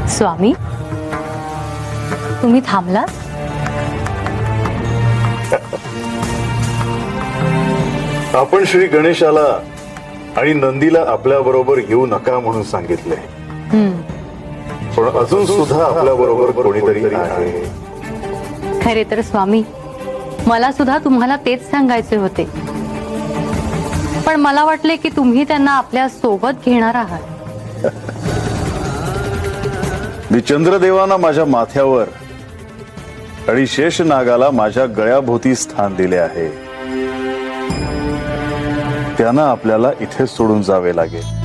स्वामी, तुम्ही थांबलात? आपण श्री गणेशाला आणि नंदीला आपल्या बरोबर येऊ नका म्हणून सांगितले, पण अजून सुद्धा आपल्या बरोबर कोणीतरी आहे. खरे तर स्वामी, मला सुद्धा तुम्हाला तेच सांगायचे होते, पण मला वाटले की तुम्ही त्यांना आपल्या सोबत घेणार आहात. मी चंद्रदेवांना माझ्या माथ्यावर आणि शेषनागाला माझ्या गळ्याभोवती स्थान दिले आहे. त्यांना आपल्याला इथे सोडून जावे लागेल.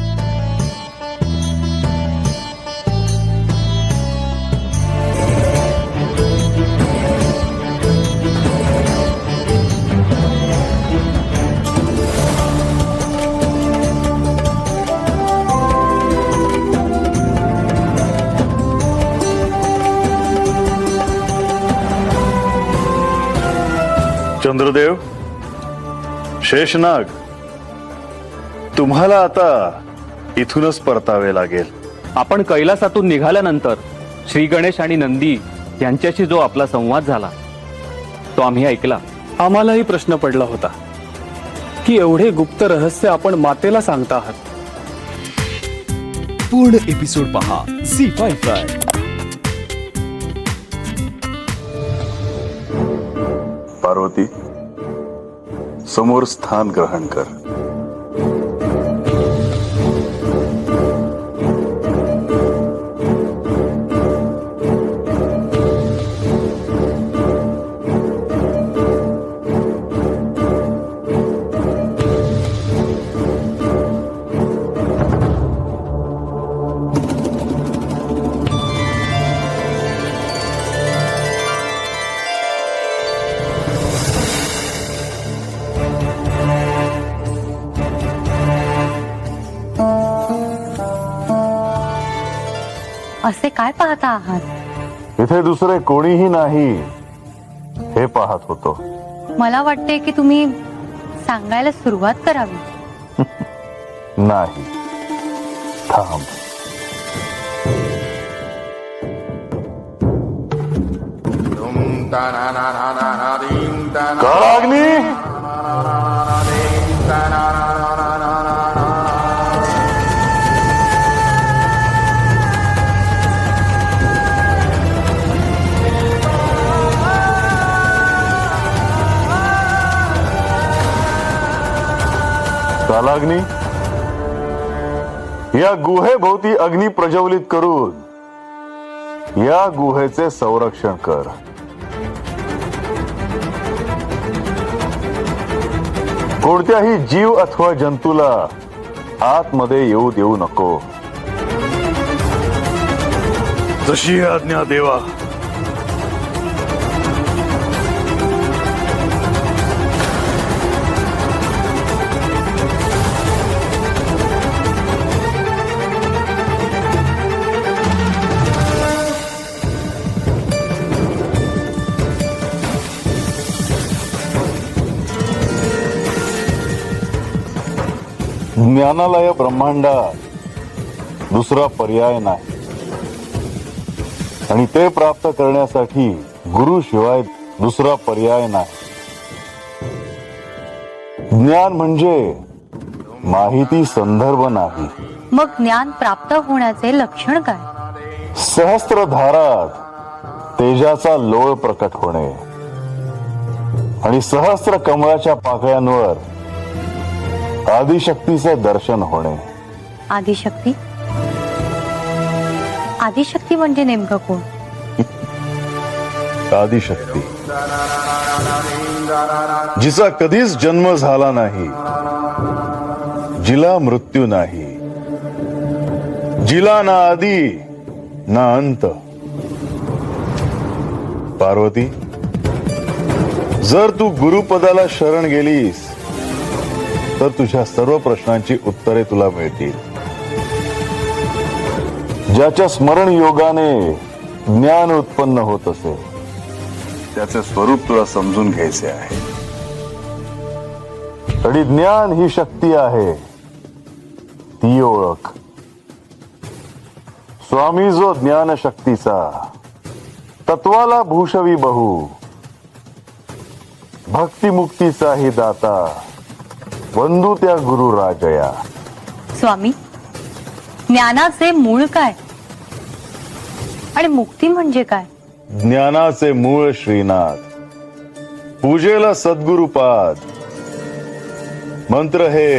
चंद्रदेव, शेषनाग, तुम्हाला आता इथूनच परतावे लागेल. आपण कैलासातून निघाल्यानंतर श्री गणेश आणि नंदी यांच्याशी जो आपला संवाद झाला तो आम्ही ऐकला. आम्हालाही प्रश्न पडला होता की एवढे गुप्त रहस्य आपण मातेला सांगता आहात. पूर्ण एपिसोड पहा झी5 वर. पार्वती, समोर स्थान ग्रहण कर. असे काय पाहता आहात? इथे दुसरे कोणीही नाही हे पाहत होतो. मला वाटते की तुम्ही सांगायला सुरुवात करावी. नाही, थांब. काळाग्नी, कालाग्नी, या गुहेभोवती अग्नी प्रज्वलित करून या गुहेचे संरक्षण कर. कोणत्याही जीव अथवा जंतूला आतमध्ये येऊ देऊ नको. जशी आज्ञा देवा. ज्ञानाला या ब्रह्मांडात दुसरा पर्याय नाही, आणि ते प्राप्त करण्यासाठी गुरु शिवाय दुसरा पर्याय नाही. ज्ञान म्हणजे माहिती संदर्भ नाही. मग ज्ञान प्राप्त होण्याचे लक्षण काय? सहस्त्रधारात तेजाचा लोळ प्रकट होणे आणि सहस्त्र कमळाच्या पाकळ्यांवर आदिशक्तीचे दर्शन होणे. आदिशक्ती? आदिशक्ती म्हणजे नेमकं कोण? आदिशक्ती जिचा कधीच जन्म झाला नाही, जिला मृत्यू नाही, जिला ना आदी ना अंत. पार्वती, जर तू गुरुपदाला शरण गेलीस तर तुझ्या सर्व प्रश्नांची उत्तरे तुला मिळतील. ज्याच्या स्मरण योगाने ज्ञान उत्पन्न होत असे त्याचे स्वरूप तुला समजून घ्यायचे आहे. आणि ज्ञान ही शक्ती आहे, ती ओळख. स्वामी जो ज्ञान शक्तीचा तत्वाला भूषवी बहु भक्ती मुक्तीचा ही दाता वंदू त्या गुरु राजया. स्वामी, ज्ञानाचे मूळ काय आणि मुक्ती म्हणजे काय? ज्ञानाचे मूळ श्रीनाथ, पूजेला सद्गुरुपाद, मंत्र हे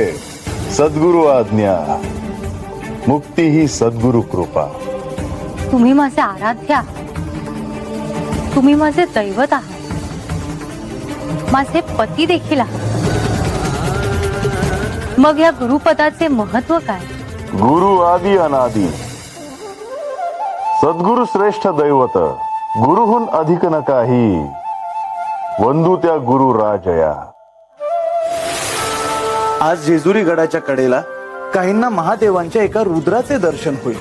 सद्गुरु आज्ञा, मुक्ती ही सद्गुरु कृपा. तुम्ही माझे आराध्य आहात, तुम्ही माझे दैवत आहात, माझे पती देखील आहात. मग या गुरुपदाचे महत्व काय? गुरु आदी अनादी, सद्गुरु श्रेष्ठ दैवत, गुरुहून अधिक न काही, वंदू त्या गुरु राजया. आज जेजुरी गडाच्या कडेला काहींना महादेवांच्या एका रुद्राचे दर्शन होईल.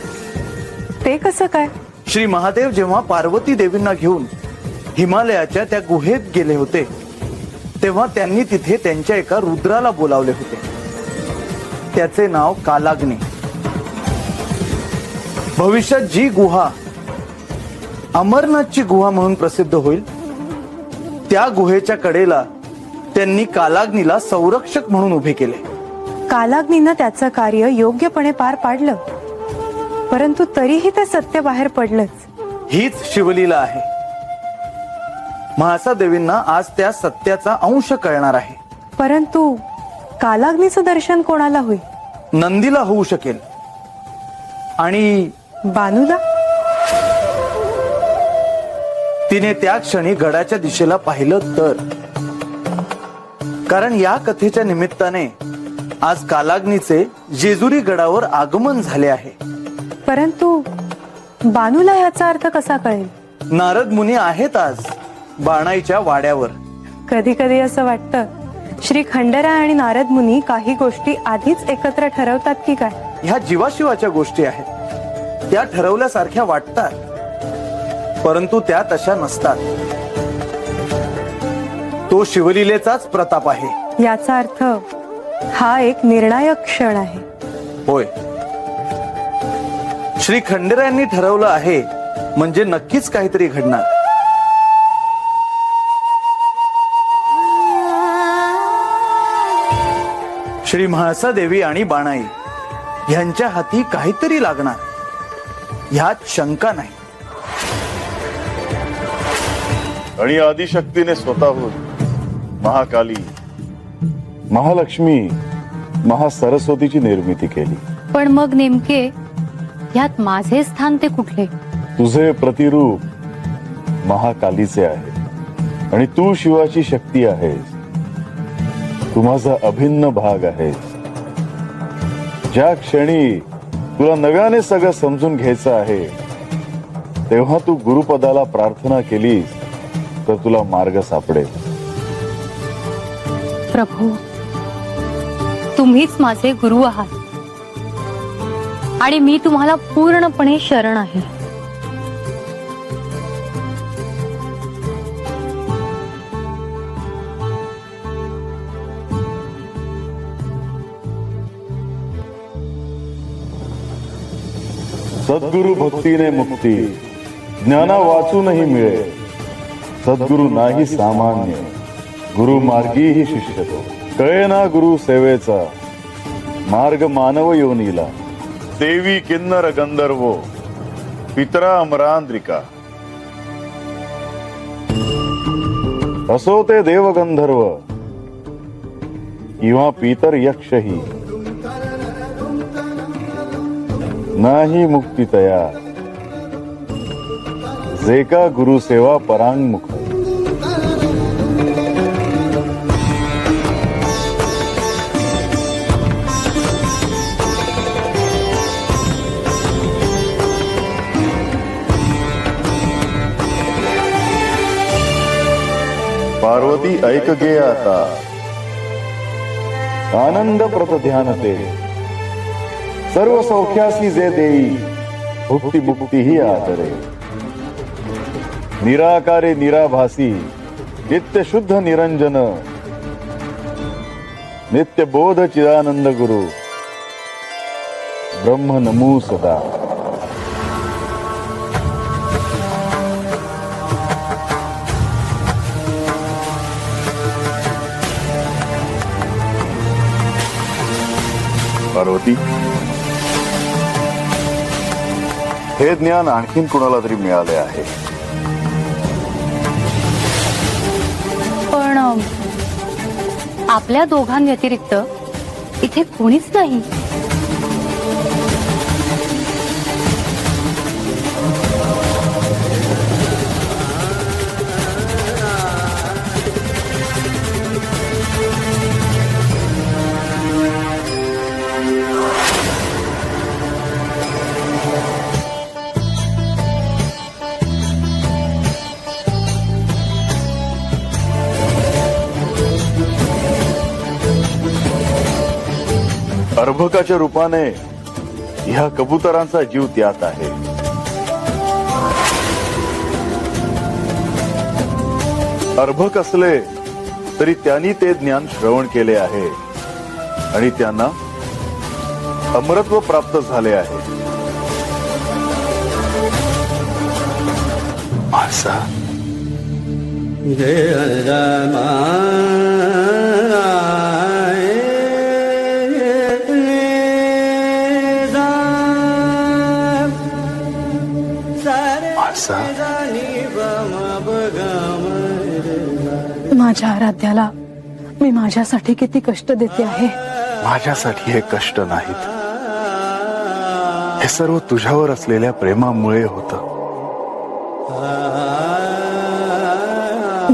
ते कसं काय? श्री महादेव जेव्हा पार्वती देवींना घेऊन हिमालयाच्या त्या गुहेत गेले होते तेव्हा त्यांनी तिथे त्यांच्या एका रुद्राला बोलावले होते. त्याचे नाव कालाग्नी. भविष्यात जी गुहा अमरनाथची गुहा म्हणून प्रसिद्ध होईल त्या गुहेच्या कडेला त्यांनी कालाग्नीला संरक्षक म्हणून उभे केले. कालाग्नीनं त्याचं कार्य योग्यपणे पार पाडलं, परंतु तरीही ते सत्य बाहेर पडलंच. हीच शिवलीला आहे. म्हाळसा देवींना आज त्या सत्याचा अंश कळणार आहे. परंतु कालाग्नीचं दर्शन कोणाला होईल? नंदीला होऊ शकेल. आणि बानूला? तिने त्या क्षणी गडाच्या दिशेला पाहिलं तर. कारण या कथेच्या निमित्ताने आज कालाग्नीचे जेजुरी गडावर आगमन झाले आहे. परंतु बानूला ह्याचा अर्थ कसा कळेल? नारद मुनी आहेत आज बाणाईच्या वाड्यावर. कधी कधी असं वाटतं श्री खंडेराय आणि नारद मुनी काही गोष्टी आधीच एकत्र ठरवतात की काय? ह्या जीवाशिवाच्या गोष्टी आहेत. त्या ठरवल्यासारख्या वाटतात, परंतु त्या तशा नसतात. तो शिवलीलेचाच प्रताप आहे. याचा अर्थ हा एक निर्णायक क्षण आहे. होय, श्री खंडेरायांनी ठरवलं आहे म्हणजे नक्कीच काहीतरी घडणार. श्री म्हाळसा देवी आणि बाणाई यांच्या हाती काहीतरी लागणार, ह्यात शंका नाही. आणि आदिशक्तीने स्वतःहून महाकाली, महालक्ष्मी, महासरस्वतीची निर्मिती केली. पण मग नेमके ह्यात माझे स्थान ते कुठले? तुझे प्रतिरूप महाकालीचे आहे आणि तू शिवाची शक्ती आहेस. तू माझा अभिन्न भाग आहेस. ज्या क्षणी तुला नव्याने सगळं समजून घ्यायचं आहे तेव्हा तू गुरुपदाला प्रार्थना केलीस तर तुला मार्ग सापडेल. प्रभू, तुम्हीच माझे गुरु आहात आणि मी तुम्हाला पूर्णपणे शरण आहे. सद्गुरु भक्तीने मुक्ती, ज्ञाना वाचूनही मिळे. सद्गुरु नाही सामान्य, गुरु मार्गी ही शिष्य तो. कळेना गुरु सेवेचा मार्ग मानव योनीला. देवी किन्नर गंधर्व, पितरा अमरांद्रिका. असो ते देव गंधर्व किंवा पितर यक्षही, नाही मुक्ती तया जे का गुरु सेवा परांगमुख. पार्वती ऐक गे आता, आनंद प्रत ध्यान ते. सर्व सौख्यासी जे देई, भुक्ती मुक्ती ही आदरे. निराकारे निराभासी, नित्य शुद्ध निरंजन, नित्य बोध चिदानंद गुरु, ब्रह्म नमो सदा. पार्वती, हे ज्ञान आणखीन कुणाला तरी मिळाले आहे. पण आपल्या दोघांव्यतिरिक्त इथे कोणीच नाही. अर्भकाच्या रूपाने ह्या कबुतरांचा जीव त्यात आहे. अर्भक असले तरी त्यांनी ते ज्ञान श्रवण केले आहे आणि त्यांना अमरत्व प्राप्त झाले आहे. मासा माझ्या आराध्याला मी माझ्यासाठी किती कष्ट देते आहे. माझ्यासाठी हे कष्ट नाहीत, हे सर्व तुझ्यावर असलेल्या प्रेमामुळे होतं.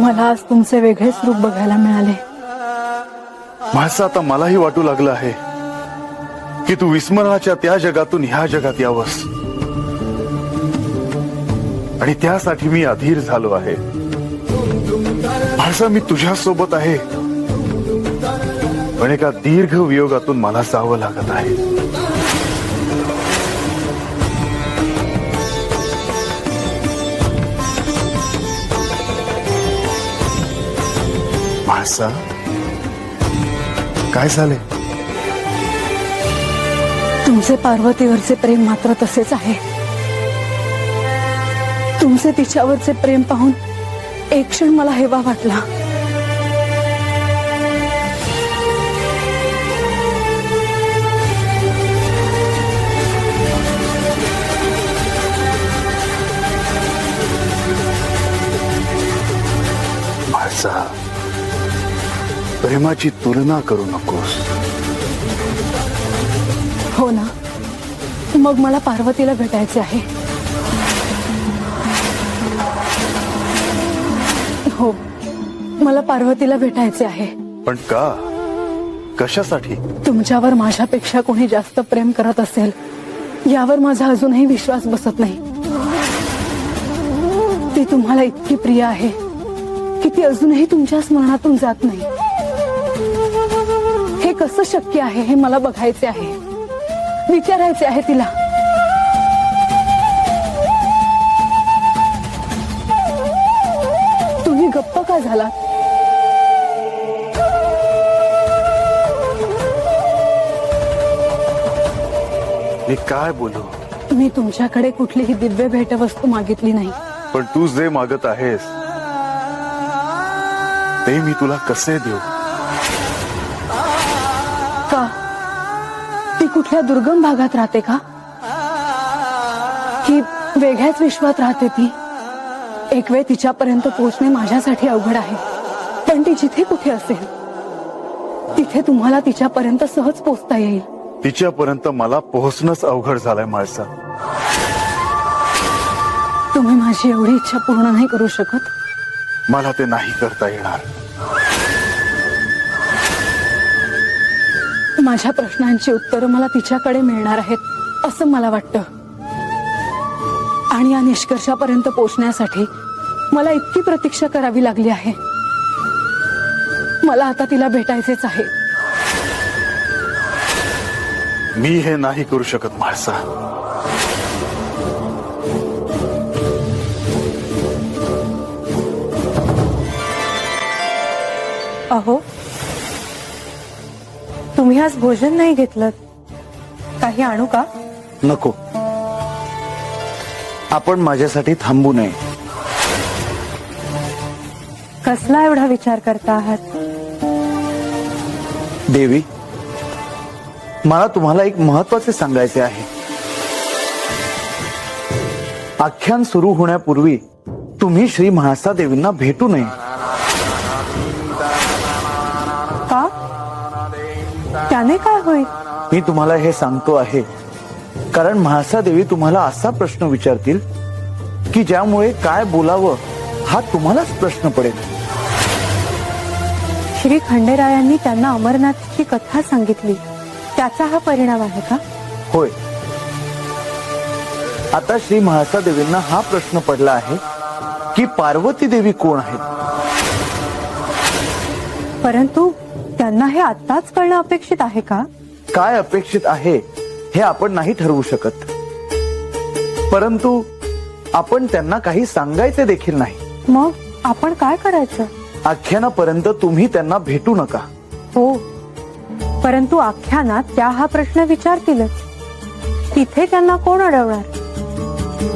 मला आज तुमचे वेगळेच रूप बघायला मिळाले. माझं आता मलाही वाटू लागलं आहे की तू विस्मरणाच्या त्या जगातून ह्या जगात यावंस, आणि त्यासाठी मी अधीर झालो आहे. माझा मी तुझ्या सोबत आहे, पण एका दीर्घ वियोगातून मला जावं लागत आहे. मासा, काय झाले? तुमचे पार्वतीवरचे प्रेम मात्र तसेच आहे. तुमचे तिच्यावरचे प्रेम पाहून एक क्षण मला हेवा वाटला. माझा प्रेमाची तुलना करू नकोस. हो ना, मग मला पार्वतीला भेटायचे आहे. हो, मला पार्वतीला भेटायचे आहे. पण का? कशासाठी? तुमच्यावर माझ्यापेक्षा कोणी जास्त प्रेम करत असेल यावर माझा अजूनही विश्वास बसत नाही. ती तुम्हाला इतकी प्रिय आहे की ती अजूनही तुमच्या स्मरणातून जात नाही. हे कसं शक्य आहे हे मला बघायचे आहे, विचारायचे आहे तिला. तुम्ही गप्प का झाला? मी काय बोलू? मी तुमच्याकडे कुठलीही दिव्य भेटवस्तू मागितली नाही. पण तू जे मागत आहेस ते मी तुला कसे देऊ? का? ती कुठल्या दुर्गम भागात राहते का? की वेगळ्याच विश्वात राहते ती? एक वेळ तिच्यापर्यंत पोहोचणे माझ्यासाठी अवघड आहे, पण ती जिथे कुठे असेल तिथे तुम्हाला तिच्यापर्यंत सहज पोहोचता येईल. तिच्यापर्यंत मला पोहोचणंच अवघड झालंय माळसा. तुम्ही माझी एवढी इच्छा पूर्ण नाही करू शकत? मला ते नाही करता येणार. माझ्या प्रश्नांची उत्तरं मला तिच्याकडे मिळणार आहेत असं मला वाटतं, आणि या निष्कर्षापर्यंत पोहोचण्यासाठी मला इतकी प्रतीक्षा करावी लागली आहे. मला आता तिला भेटायचेच आहे. मी हे नाही करू शकत माळसा. अहो, तुम्ही आज भोजन नाही घेतलं, काही आणू का? नको, आपण माझ्यासाठी थांबू नये. कसला एवढा विचार करता आहात? देवी, मला तुम्हाला एक महत्वाचे सांगायचे आहे. आख्यान सुरू होण्यापूर्वी तुम्ही श्री म्हाळसा देवींना भेटू नये. का? त्याने काय होईल? मी तुम्हाला हे सांगतो आहे कारण म्हाळसा देवी तुम्हाला असा प्रश्न विचारतील की ज्यामुळे काय बोलावं हा तुम्हालाच प्रश्न पडेल. श्री खंडेरायांनी त्यांना अमरनाथची कथा सांगितली, त्याचा हा परिणाम आहे का? होय. आता श्री म्हाळसा देवींना हा प्रश्न पडला आहे की पार्वती देवी कोण आहेत. परंतु त्यांना हे आत्ताच कळणं अपेक्षित आहे का? काय अपेक्षित आहे हे आपण नाही ठरवू शकत, परंतु आपण त्यांना काही सांगायचे देखील नाही. मग आपण काय करायचं? आख्यानापर्यंत तुम्ही त्यांना भेटू नका. हो, परंतु आख्यानात त्या हा प्रश्न विचारतीलच. तिथे त्यांना कोण अडवणार?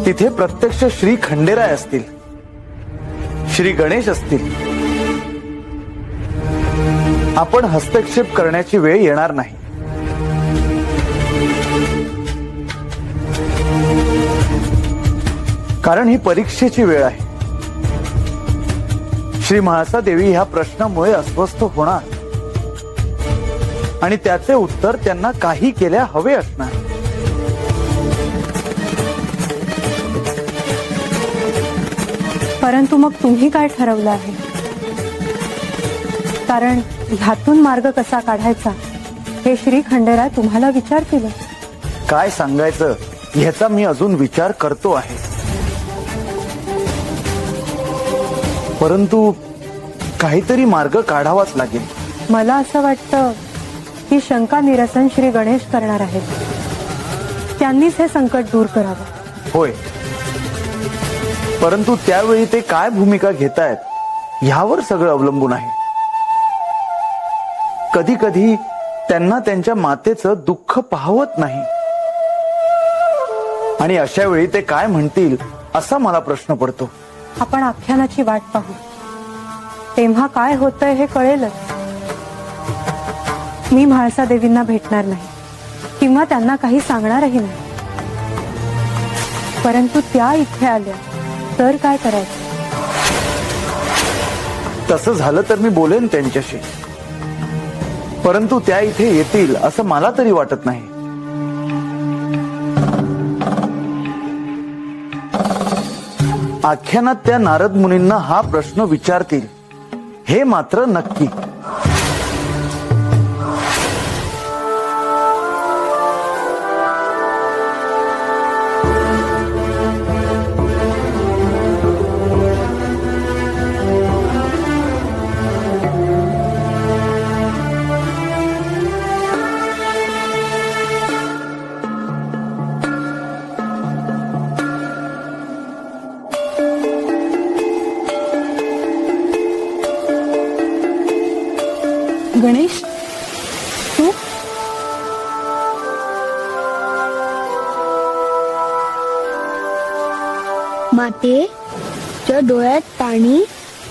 तिथे प्रत्यक्ष श्री खंडेराय असतील, श्री गणेश असतील. आपण हस्तक्षेप करण्याची वेळ येणार नाही. कारण ही परीक्षेची वेळ आहे. श्री म्हाळसा देवी ह्या प्रश्नामुळे अस्वस्थ होणार आणि त्याचे उत्तर त्यांना काही केल्या हवे असणार. परंतु मग तुम्ही काय ठरवलं आहे? कारण ह्यातून मार्ग कसा काढायचा हे श्री खंडेराय तुम्हाला विचारतील. काय सांगायचं ह्याचा मी अजून विचार करतो आहे. परंतु काहीतरी मार्ग काढावाच लागेल. मला असं वाटतं की शंका निरसन श्री गणेश करणार आहेत. त्यांनीच हे संकट दूर करावं. होय, परंतु त्यावेळी ते काय भूमिका घेतायत ह्यावर सगळं अवलंबून आहे. कधी कधी त्यांना त्यांच्या मातेचं दुःख पाहवत नाही आणि अशा वेळी ते काय म्हणतील असा मला प्रश्न पडतो. आपण आख्यानाची वाट पाहू, तेव्हा काय होतंय हे कळेलच. मी म्हाळसा देवींना भेटणार नाही किंवा त्यांना काही सांगणारही नाही. परंतु त्या इथे आल्या तर काय करायचं? तसं झालं तर मी बोलेन त्यांच्याशी, परंतु त्या इथे येतील असं मला तरी वाटत नाही. आख्यानात त्या नारद मुनींना हा प्रश्न विचारतील हे मात्र नक्की. गणेश, तू? माते, तुझ्या डोळ्यात पाणी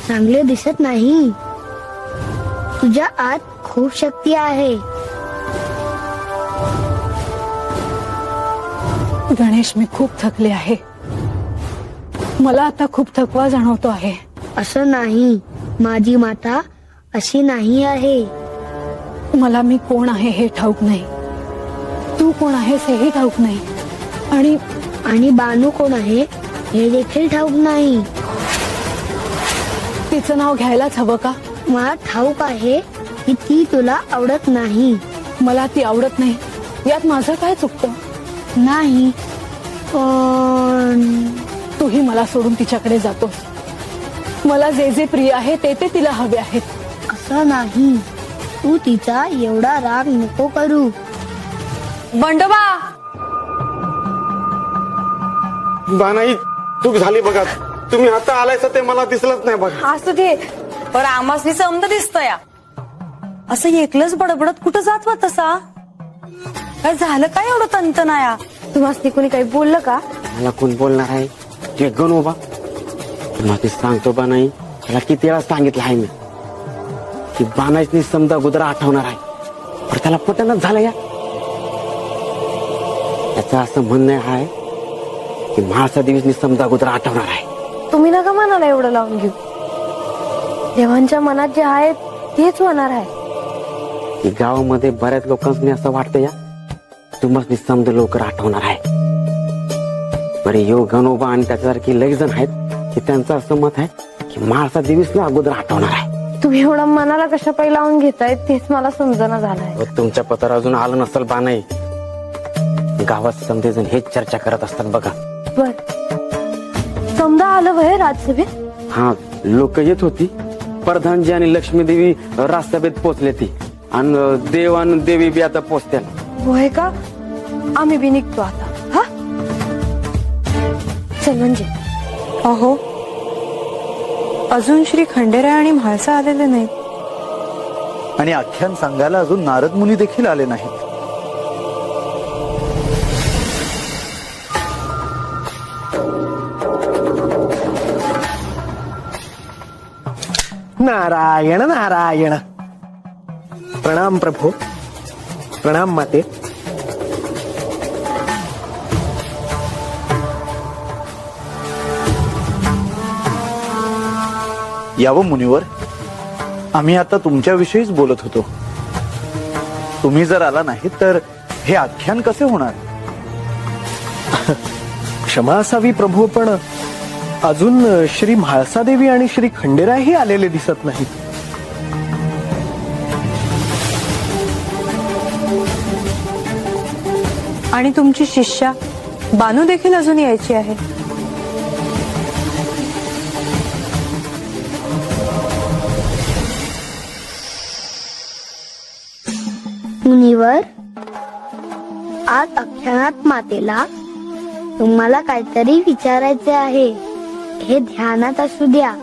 चांगले दिसत नाही. तुझ्या आत खूप शक्ती आहे. गणेश, मी खूप थकले आहे. मला आता खूप थकवा जाणवतो आहे. असं नाही, माझी माता अशी नाही आहे. मला मी कोण आहे हे ठाऊक नाही. तू कोण आहेस हेही ठाऊक नाही. आणि बानू कोण आहे हे देखील ठाऊक नाही. तिचं नाव घ्यायलाच हवं का? मला ठाऊक आहे की ती तुला आवडत नाही. मला ती आवडत नाही यात माझं काय चुकतं? नाही, पण तूही मला सोडून तिच्याकडे जातोस. मला जे जे प्रिय आहे ते ते तिला हवे आहेत. असं नाही, तू तिचा एवढा राग नको करू. बंडोबा, बानाई चूक झाली बघा. तुम्ही आता आलायचं ते मला दिसलंच नाही बघा. असू दे, पण आमासनी समज दिसतंय. असं एकलंच बडबडत कुठं जात वा तसा? काय झालं काय एवढं तंतनाया? तुम्हाला कोणी काही बोललं का? मला कोण बोलणार आहे? ते गण उभा तुम्हाला ते सांगतो बानाई. त्याला किती वेळा सांगितलं आहे मी की बानाईच समजा गुदरा आठवणार आहे, पण त्याला पटनच झालं. या त्यांचं असं म्हणणं आहे की महासा देवीसनी समजा अगोदर आठवणार आहे. तुम्ही नका मनाला एवढं लावून घेऊ. देवांच्या मनात जे आहे तेच होणार आहे. की गावामध्ये बऱ्याच लोकांनी असं वाटतं या तुम्हाला समजा लवकर आठवणार आहे. बरे यो गणोबा आणि त्याच्यासारखी लई जण आहेत की त्यांचं असं मत आहे की महासा देवीसनी अगोदर आठवणार आहे. तुम्ही एवढं मनाला कशा पै लावून घेताय तेच मला समजना झालंय. व तुमच्या पत्र अजून आलं नसल बा नाही. गावात समजे जण हेच चर्चा करत असतात बघा. बर समजा आलं वय राज्यसभेत. हा लोक येत होती. प्रधानजी आणि लक्ष्मी देवी राजसभेत पोचले ती आणि देव आणि देवी बी आता पोचत्या. होय का? आम्ही बी निघतो आता. हा चल म्हणजे. अहो अजून श्री खंडेराय आणि म्हाळसा आलेले नाहीत. आणि आख्यान सांगायला अजून नारद मुनी देखील आले नाहीत. नारायण नारायण. प्रणाम प्रभो. प्रणाम माते. यावं मुनिवर, आम्ही आता तुमच्याविषयीच बोलत होतो. तुम्ही जर आला नाही तर हे आख्यान कसे होणार? क्षमा असावी प्रभू, पण अजून श्री म्हाळसा देवी आणि श्री खंडेरायही आलेले दिसत नाहीत. आणि तुमची शिष्या बानू देखील अजून यायची आहे. मुनिवर, आज अख्यानात मातेला तुम्हाला काहीतरी विचारायचे आहे. हे ध्यानात असू द्या.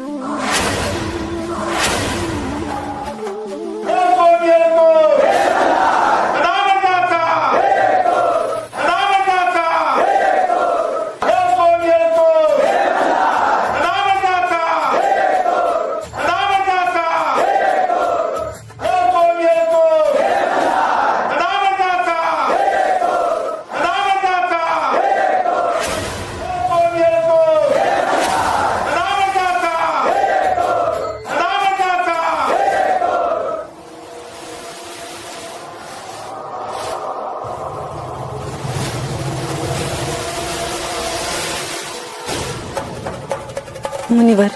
मुनिवर,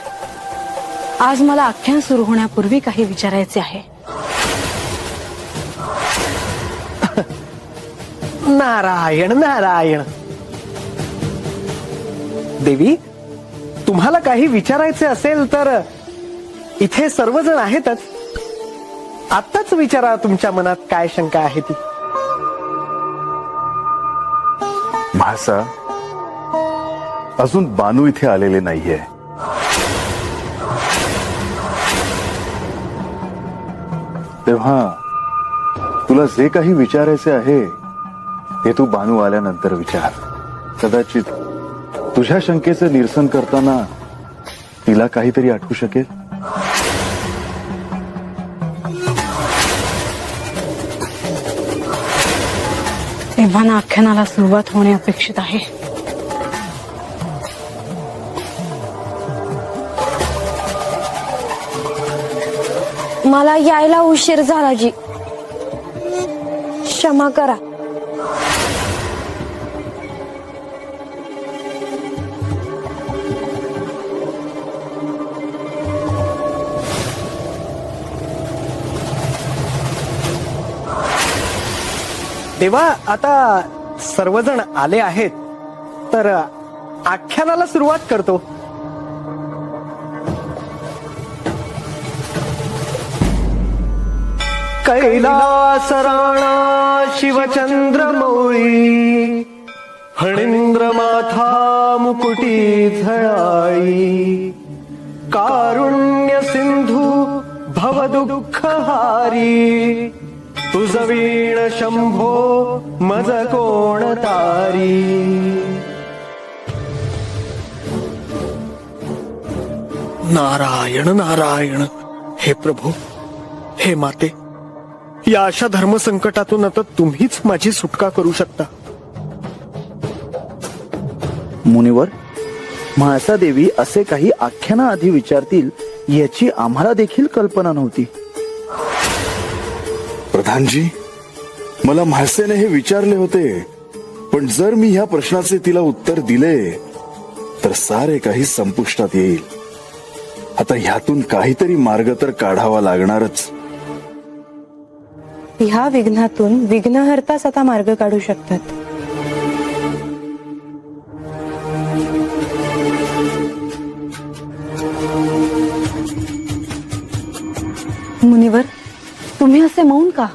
आज मला आख्यान सुरू होण्यापूर्वी काही विचारायचे आहे. नारायण नारायण. देवी, तुम्हाला काही विचारायचे असेल तर इथे सर्वजण आहेतच. आत्ताच विचारा तुमच्या मनात काय शंका आहे ती. म्हाळसा, अजून बानू इथे आलेले नाहीये. तेव्हा तुला जे काही विचारायचे आहे ते तू बानू आल्यानंतर विचार. कदाचित तुझ्या शंकेचं निरसन करताना तिला काहीतरी आठवू शकेल. तेव्हा ना आख्यानाला सुरुवात होणे अपेक्षित आहे. मला यायला उशीर झाला जी. क्षमा करा. तेव्हा आता सर्वजण आले आहेत तर आख्यानाला सुरुवात करतो. कैलास राणा शिवचंद्र मौळी, फणींद्र माथा मुकुटी झळाळी, कारुण्य सिंधू भवदुःख हारी, तुझ वीण शंभो मज कोण तारी. नारायण नारायण. हे प्रभू, हे माते, या अशा धर्मसंकटातून आता तुम्हीच माझी सुटका करू शकता. मुनिवर, म्हाळसादेवी असे काही आख्याना आधी विचारतील याची आम्हाला देखील कल्पना नव्हती. प्रधानजी, मला म्हाळसेने हे विचारले होते, पण जर मी ह्या प्रश्नाचे तिला उत्तर दिले तर सारे काही संपुष्टात येईल. आता ह्यातून काहीतरी मार्ग तर काढावा लागणारच. ह्या विघ्नातून विघ्नहर्ताच आता मार्ग काढू शकतात. मुनिवर, तुम्ही असे मौन का?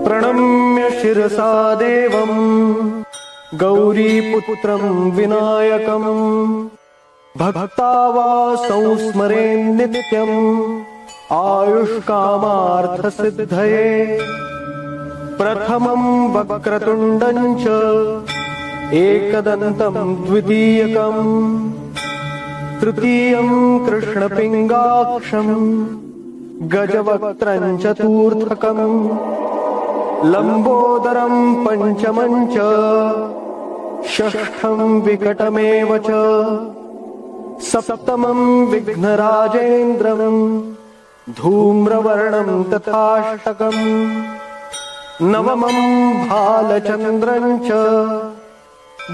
प्रणम्य शिरसा देवं गौरीपुत्रं विनायकं भक्ता वा संस्मरेन् नित्यम् आयुष्कामार्थसिद्धये. प्रथमं वक्रतुण्डं च एकदन्तं द्वितीयकं तृतीयं कृष्णपिङ्गाक्षं गजवक्त्रं चतुर्थकम् लंबोदरं पंचमं च षष्ठं विकटमेव च सप्तमं विघ्नराजेन्द्रं धूम्रवर्णं तथाष्टकम् नवमं भालचन्द्रं च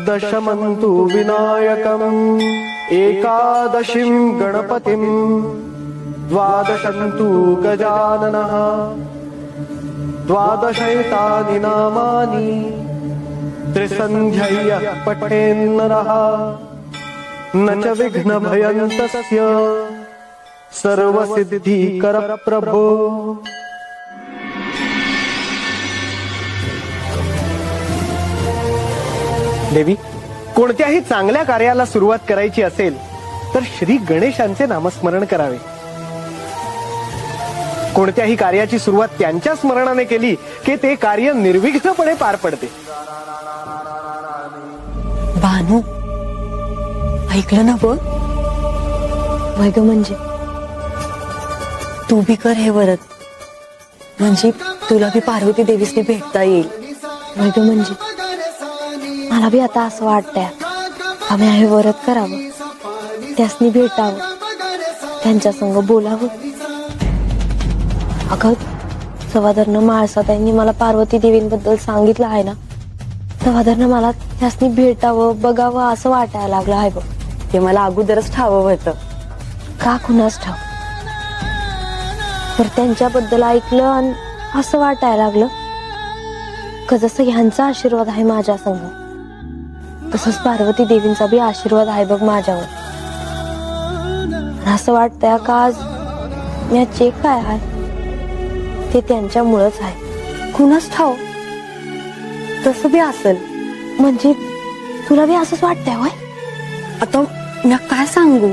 दशमं तु विनायकम् एकादशीं गणपतिं द्वादशं तु गजाननः द्वादशैतानि नामानि त्रिसन्ध्यय्य पठेन्नरः न च विघ्नभयं तस्य सर्वसिद्धिकर प्रभो. देवी, कोणत्याही चांगल्या कार्याला सुरुवात करायची असेल तर श्री गणेशांचे नामस्मरण करावे. कोणत्याही कार्याची सुरुवात त्यांच्या स्मरणाने केली की ते कार्य निर्विघ्नपणे पार पडते. भानू, ऐकलं ना बघ? वैग म्हणजे तू बी कर हे व्रत, म्हणजे तुला बी पार्वती देवीसनी भेटता येईल. वैग म्हणजे मला बी आता असं वाटतंय आम्ही हे व्रत करावं, त्यासनी भेटावं, त्यांच्या संग बोलावं. अगं, सवादरनं म्हाळसाताईंनी मला पार्वती देवींबद्दल सांगितलं आहे ना, सवादरनं मला त्यासनी भेटावं, बघावं असं वाटायला लागलं आहे बघ. ते मला अगोदरच ठावं होतं. का कुणास ठाव, तर त्यांच्याबद्दल ऐकलं आणि असं वाटायला लागलं का जसं ह्यांचा आशीर्वाद आहे माझ्या संग, तसंच पार्वती देवींचा बी आशीर्वाद आहे बघ माझ्यावर. असं वाटतंय का आज मी जे काय आहे ते त्यांच्यामुळेच आहे. कुणास ठाव, तसं बी असेल. म्हणजे तुला बी असंच वाटतंय होय? आता मी काय सांगू,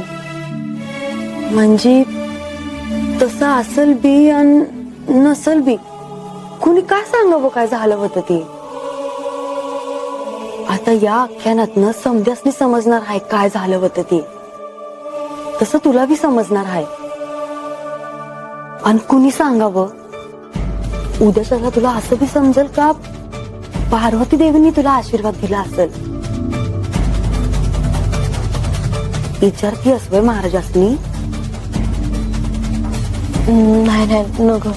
म्हणजे तसं असल बी आणि नसल बी. कुणी काय सांगावं काय झालं होतं ते. आता या आख्यानातनं समध्यासनी समजणार आहे काय झालं होतं ते, तसं तुला बी समजणार आहे. आणि कुणी सांगावं, उद्याच्याला तुला असं बी समजेल का पार्वती देवींनी तुला आशीर्वाद दिला असेल. विचारती असवे महाराजासनी. नाही नाही नको.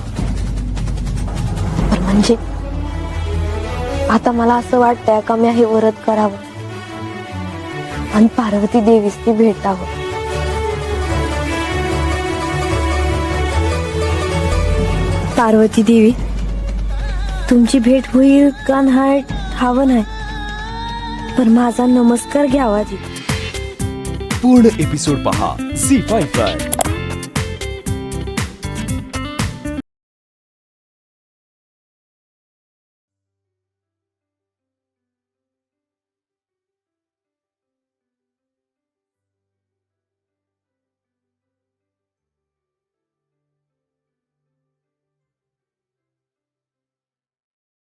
पण म्हणजे आता मला असं वाटतंय का मी हे व्रत करावं आणि पार्वती देवीसनी भेटावं. पार्वती देवी, तुमची भेट होईल का नाही ठावं नाही, पण माझा नमस्कार घ्यावा. पूर्ण एपिसोड पहा झी5 वर.